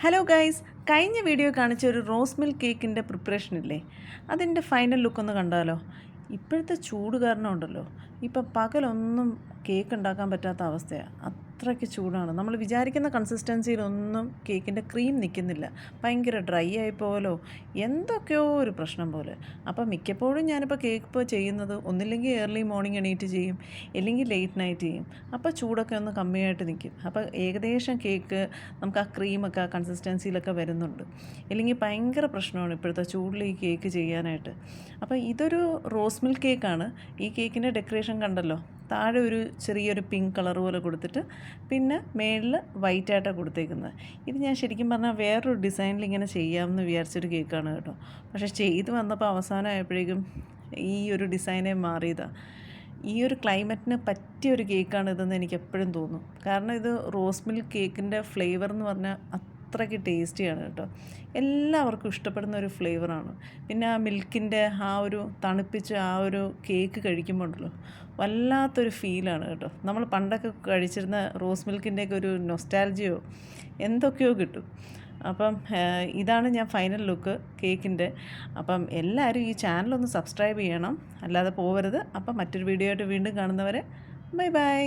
Hello guys, കഴിഞ്ഞ video കാണിച്ച ഒരു റോസ് മിൽക്ക് കേക്കിൻ്റെ പ്രിപ്പറേഷൻ ഇല്ലേ, അതിൻ്റെ ഫൈനൽ ലുക്ക് ഒന്ന് കണ്ടാലോ. ഇപ്പോഴത്തെ ചൂട് കാരണം ഉണ്ടല്ലോ, ഇപ്പം പകലൊന്നും കേക്ക് ഉണ്ടാക്കാൻ പറ്റാത്ത അവസ്ഥയാണ്. അത്രയ്ക്ക് ചൂടാണ്. നമ്മൾ വിചാരിക്കുന്ന കൺസിസ്റ്റൻസിയിലൊന്നും കേക്കിൻ്റെ ക്രീം നിൽക്കുന്നില്ല. ഭയങ്കര ഡ്രൈ ആയി പോലോ, എന്തൊക്കെയോ ഒരു പ്രശ്നം പോലെ. അപ്പം മിക്കപ്പോഴും ഞാനിപ്പോൾ കേക്ക് ഇപ്പോൾ ചെയ്യുന്നത് ഒന്നില്ലെങ്കിൽ ഏർലി മോർണിംഗ് എണീറ്റ് ചെയ്യും, ഇല്ലെങ്കിൽ ലേറ്റ് നൈറ്റ് ചെയ്യും. അപ്പോൾ ചൂടൊക്കെ ഒന്ന് കമ്മിയായിട്ട് നിൽക്കും. അപ്പോൾ ഏകദേശം കേക്ക് നമുക്ക് ആ ക്രീമൊക്കെ ആ കൺസിസ്റ്റൻസിയിലൊക്കെ വരുന്നുണ്ട്. ഇല്ലെങ്കിൽ ഭയങ്കര പ്രശ്നമാണ് ഇപ്പോഴത്തെ ചൂടിൽ ഈ കേക്ക് ചെയ്യാനായിട്ട്. അപ്പോൾ ഇതൊരു റോസ് മിൽക്ക് കേക്കാണ്. ഈ കേക്കിൻ്റെ ഡെക്കറേഷൻ കണ്ടല്ലോ, താഴെ ഒരു ചെറിയൊരു പിങ്ക് കളർ പോലെ കൊടുത്തിട്ട് പിന്നെ മേളിൽ വൈറ്റായിട്ടാണ് കൊടുത്തേക്കുന്നത്. ഇത് ഞാൻ ശരിക്കും പറഞ്ഞാൽ വേറൊരു ഡിസൈനിൽ ഇങ്ങനെ ചെയ്യാമെന്ന് വിചാരിച്ചൊരു കേക്കാണ് കേട്ടോ. പക്ഷേ ചെയ്ത് വന്നപ്പോൾ അവസാനമായപ്പോഴേക്കും ഈ ഒരു ഡിസൈനേ മാറിയതാണ്. ഈ ഒരു ക്ലൈമറ്റിന് പറ്റിയൊരു കേക്കാണ് ഇതെന്ന് എനിക്ക് എപ്പോഴും തോന്നും. കാരണം ഇത് റോസ് മിൽക്ക് കേക്കിൻ്റെ ഫ്ലേവർ എന്ന് പറഞ്ഞാൽ അത്രയ്ക്ക് ടേസ്റ്റിയാണ് കേട്ടോ. എല്ലാവർക്കും ഇഷ്ടപ്പെടുന്ന ഒരു ഫ്ലേവറാണ്. പിന്നെ ആ മിൽക്കിൻ്റെ ആ ഒരു തണുപ്പിച്ച് ആ ഒരു കേക്ക് കഴിക്കുമ്പോൾ ഉണ്ടല്ലോ, വല്ലാത്തൊരു ഫീലാണ് കേട്ടോ. നമ്മൾ പണ്ടൊക്കെ കഴിച്ചിരുന്ന റോസ് മിൽക്കിൻ്റെയൊക്കെ ഒരു നൊസ്റ്റാൾജിയോ എന്തൊക്കെയോ കിട്ടും. അപ്പം ഇതാണ് ഞാൻ ഫൈനൽ ലുക്ക് കേക്കിൻ്റെ. അപ്പം എല്ലാവരും ഈ ചാനലൊന്ന് സബ്സ്ക്രൈബ് ചെയ്യണം, അല്ലാതെ പോകരുത്. അപ്പം മറ്റൊരു വീഡിയോ ആയിട്ട് വീണ്ടും കാണുന്നവരെ ബൈ ബൈ.